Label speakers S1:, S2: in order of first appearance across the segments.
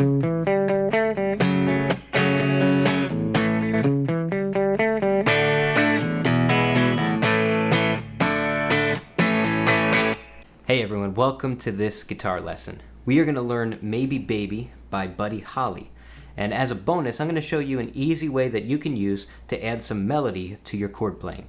S1: Hey everyone, welcome to this guitar lesson. We are going to learn Maybe Baby by Buddy Holly. And as a bonus, I'm going to show you an easy way that you can use to add some melody to your chord playing.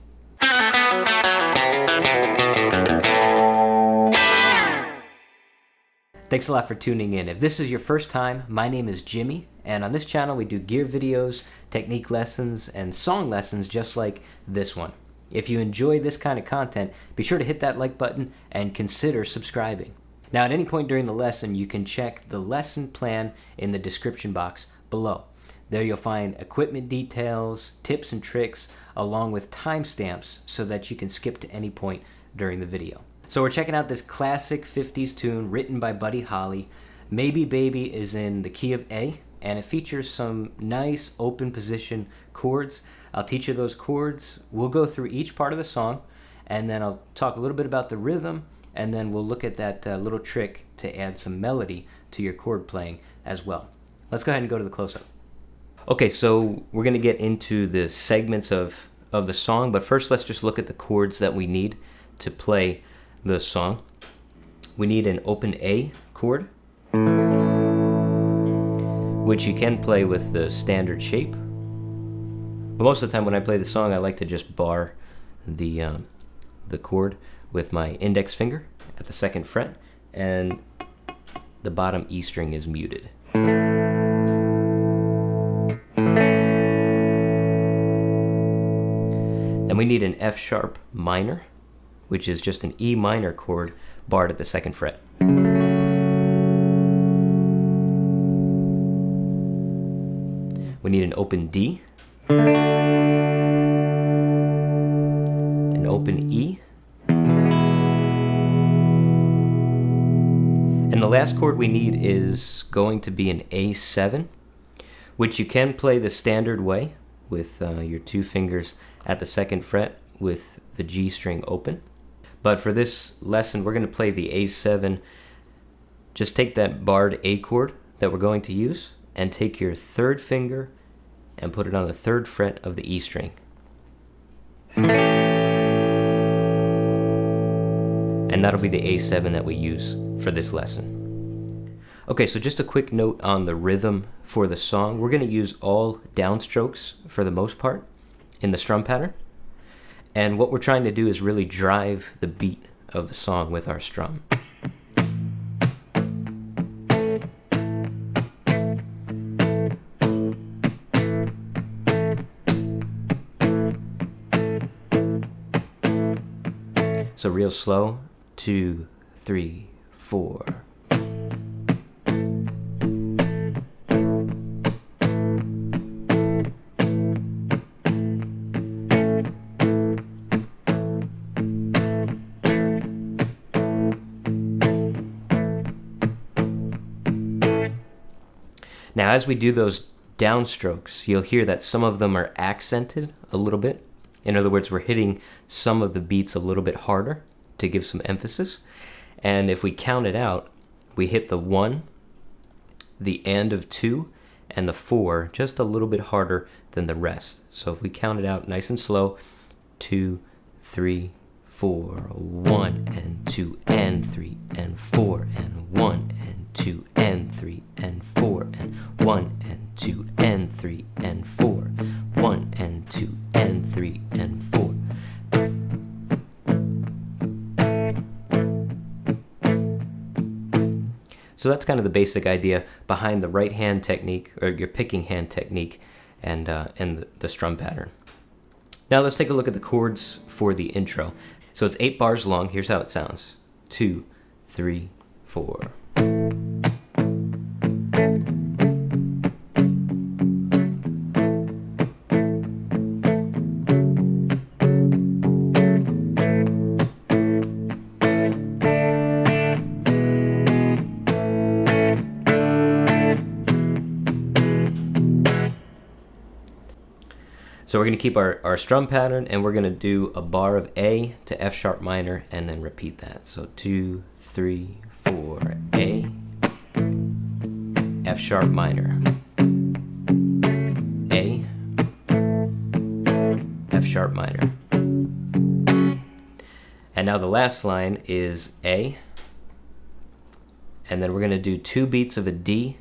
S1: Thanks a lot for tuning in. If this is your first time, my name is Jimmy, and on this channel we do gear videos, technique lessons, and song lessons just like this one. If you enjoy this kind of content, be sure to hit that like button and consider subscribing. Now, at any point during the lesson, you can check the lesson plan in the description box below. There you'll find equipment details, tips and tricks, along with timestamps so that you can skip to any point during the video. So we're checking out this classic 50s tune written by Buddy Holly. Maybe Baby is in the key of A, and it features some nice open position chords. I'll teach you those chords. We'll go through each part of the song, and then I'll talk a little bit about the rhythm, and then we'll look at that little trick to add some melody to your chord playing as well. Let's go ahead and go to the close-up. Okay, so we're going to get into the segments of the song, but first let's just look at the chords that we need to play the song. We need an open A chord, which you can play with the standard shape. But most of the time when I play the song, I like to just bar the chord with my index finger at the 2nd fret, and the bottom E string is muted. Then we need an F sharp minor, which is just an E minor chord barred at the 2nd fret. We need an open D, an open E, and the last chord we need is going to be an A7, which you can play the standard way with your 2 fingers at the 2nd fret with the G string open. But for this lesson, we're going to play the A7. Just take that barred A chord that we're going to use and take your 3rd finger and put it on the 3rd fret of the E string. And that'll be the A7 that we use for this lesson. Okay, so just a quick note on the rhythm for the song. We're going to use all downstrokes for the most part in the strum pattern. And what we're trying to do is really drive the beat of the song with our strum. So real slow, 2, 3, 4. Now, as we do those downstrokes, you'll hear that some of them are accented a little bit. In other words, we're hitting some of the beats a little bit harder to give some emphasis. And if we count it out, we hit the 1, the and of 2, and the 4 just a little bit harder than the rest. So if we count it out nice and slow, 2, 3, 4, 1 and 2 and 3 and 4 and 1 and 2 and 3 and 4 and 1 and 2 and 3 and 4, 1 and 2 and 3 and 4. So that's kind of the basic idea behind the right hand technique, or your picking hand technique, and the strum pattern. Now let's take a look at the chords for the intro. So it's 8 bars long. Here's how it sounds. 2, 3, 4. So we're going to keep our strum pattern, and we're going to do a bar of A to F sharp minor and then repeat that. So 2, 3, 4, A, F sharp minor, A, F sharp minor. And now the last line is A, and then we're going to do 2 beats of a D,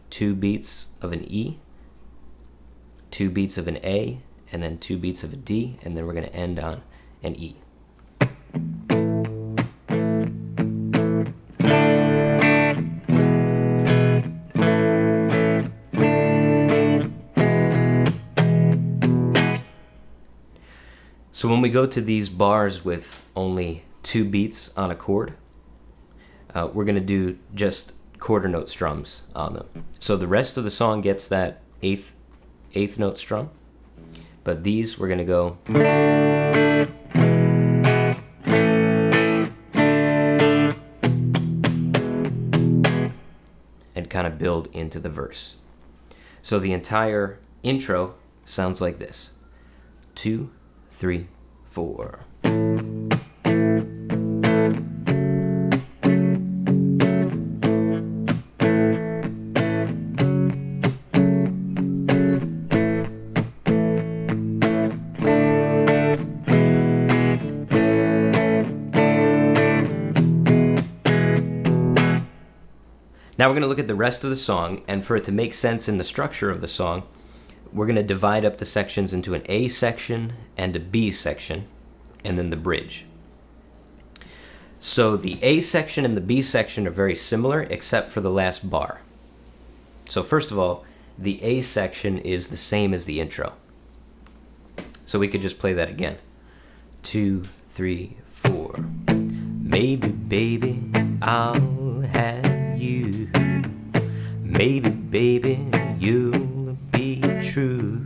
S1: 2 beats of an E, 2 beats of an A, and then 2 beats of a D, and then we're going to end on an E. So when we go to these bars with only 2 beats on a chord, we're going to do just quarter note strums on them. So the rest of the song gets that eighth note strum, but these we're going to go and kind of build into the verse. So the entire intro sounds like this: 2, 3, 4. Now we're going to look at the rest of the song, and for it to make sense in the structure of the song, we're going to divide up the sections into an A section and a B section, and then the bridge. So the A section and the B section are very similar, except for the last bar. So first of all, the A section is the same as the intro. So we could just play that again. 2, 3, 4. Maybe, baby, I'll have you. Maybe, baby, you'll be true.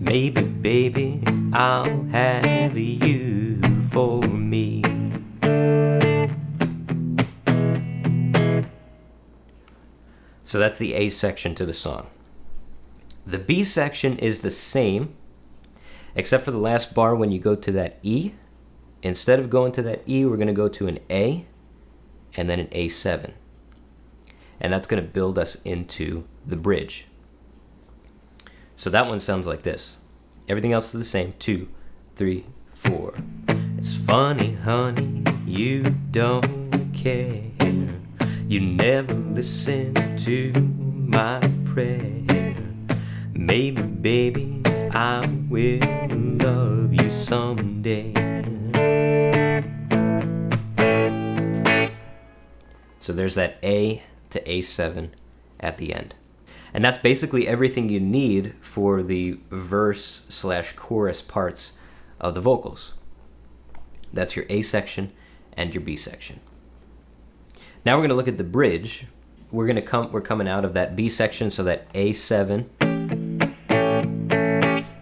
S1: Maybe, baby, I'll have you for me. So that's the A section to the song. The B section is the same, except for the last bar when you go to that E. Instead of going to that E, we're going to go to an A and then an A7. And that's going to build us into the bridge. So that one sounds like this. Everything else is the same. 2, 3, 4. It's funny, honey, you don't care. You never listen to my prayer. Maybe, baby, I will love you someday. So there's that A to A7 at the end. And that's basically everything you need for the verse/chorus parts of the vocals. That's your A section and your B section. Now we're going to look at the bridge. We're coming out of that B section, so that A7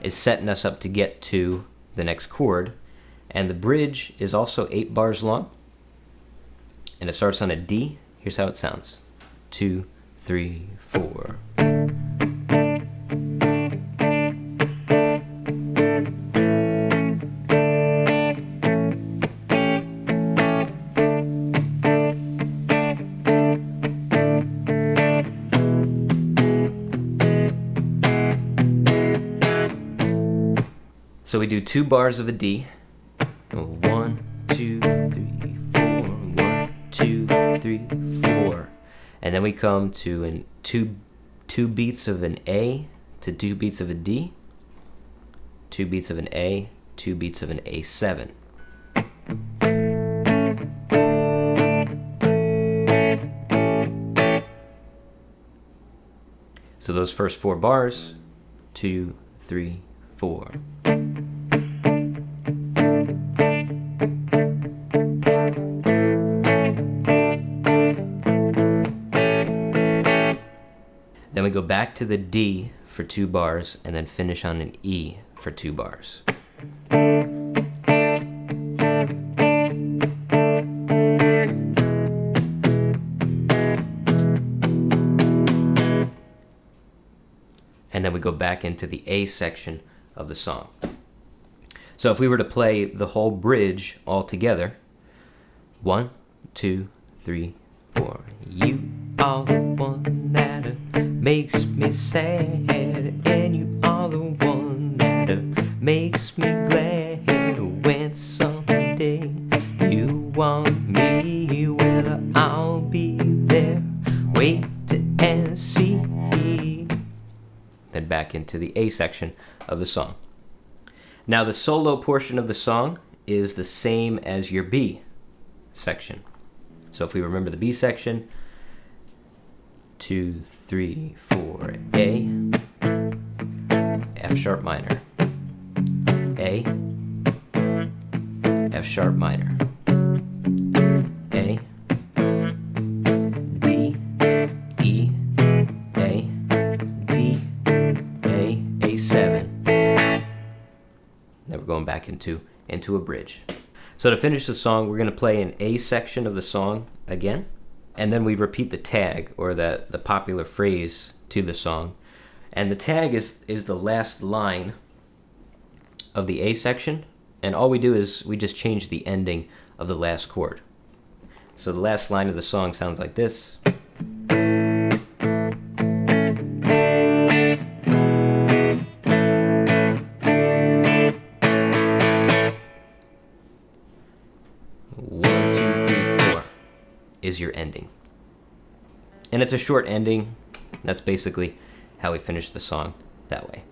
S1: is setting us up to get to the next chord. And the bridge is also 8 bars long. And it starts on a D. Here's how it sounds. 2, 3, 4. So we do 2 bars of a D. 1, 2, 3, 4. 1, 2, 3, 4. And then we come to two beats of an A to 2 beats of a D, 2 beats of an A, 2 beats of an A7. So those first 4 bars, 2, 3, 4. Then we go back to the D for 2 bars and then finish on an E for 2 bars. And then we go back into the A section of the song. So if we were to play the whole bridge all together, 1, 2, 3, 4. You are the one that makes me sad, and you are the one that makes me glad when someday you want me. Well, I'll be there, wait and see. Then back into the A section of the song. Now the solo portion of the song is the same as your B section. So if we remember the B section, 2, 3, 4, A, F sharp minor, A, F sharp minor, A, D, E, A, D, A, A7. Then we're going back into a bridge. So to finish the song, we're going to play an A section of the song again, and then we repeat the tag, or the popular phrase to the song. And the tag is the last line of the A section, and all we do is we just change the ending of the last chord. So the last line of the song sounds like this. Is your ending. And it's a short ending. That's basically how we finish the song that way.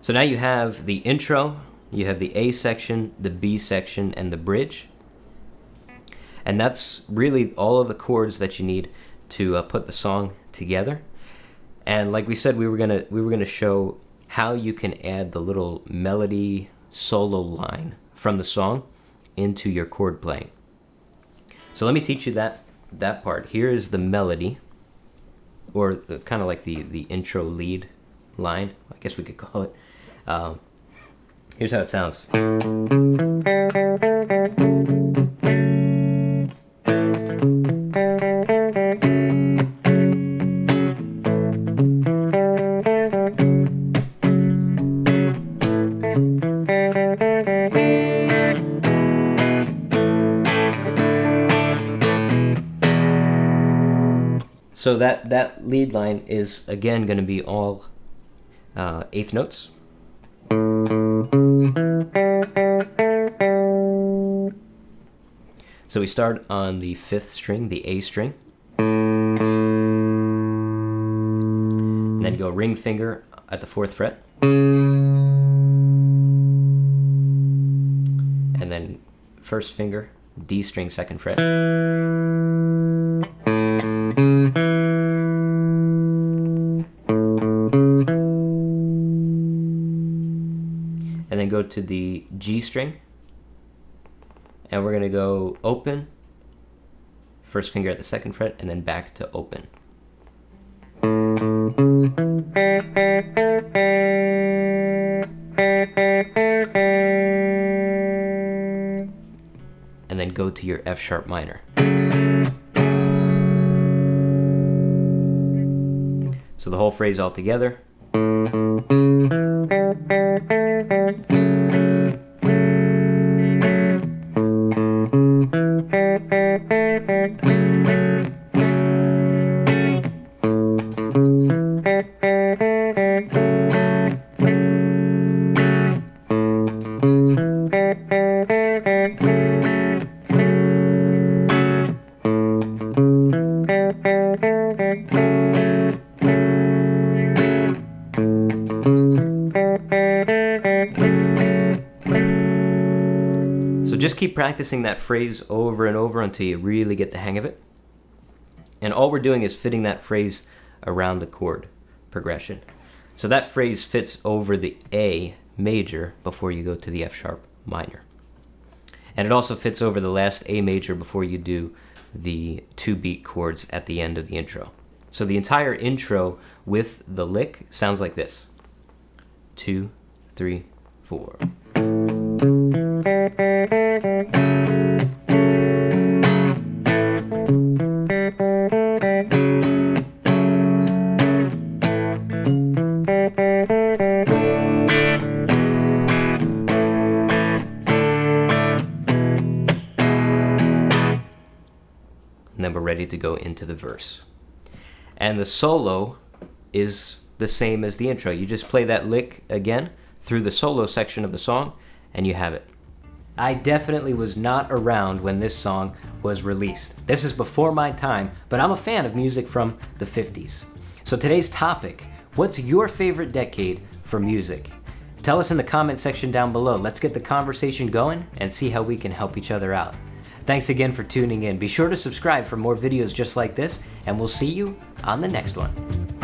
S1: So now you have the intro, you have the A section, the B section, and the bridge. And that's really all of the chords that you need to put the song together. And like we said, we were gonna show how you can add the little melody solo line from the song into your chord playing. So let me teach you that part. Here is the melody, or kind of like the intro lead line, I guess we could call it. Here's how it sounds. So that lead line is, again, going to be all eighth notes. So we start on the 5th string, the A string. And then go ring finger at the 4th fret. And then 1st finger, D string, 2nd fret. And then go to the G string, and we're going to go open, 1st finger at the 2nd fret, and then back to open. And then go to your F sharp minor. So the whole phrase all together. So just keep practicing that phrase over and over until you really get the hang of it. And all we're doing is fitting that phrase around the chord progression. So that phrase fits over the A major before you go to the F sharp minor. And it also fits over the last A major before you do the 2 beat chords at the end of the intro. So the entire intro with the lick sounds like this. 2, 3, 4. And then we're ready to go into the verse. And the solo is the same as the intro. You just play that lick again through the solo section of the song, and you have it. I definitely was not around when this song was released. This is before my time, but I'm a fan of music from the 50s. So today's topic, what's your favorite decade for music? Tell us in the comment section down below. Let's get the conversation going and see how we can help each other out. Thanks again for tuning in. Be sure to subscribe for more videos just like this, and we'll see you on the next one.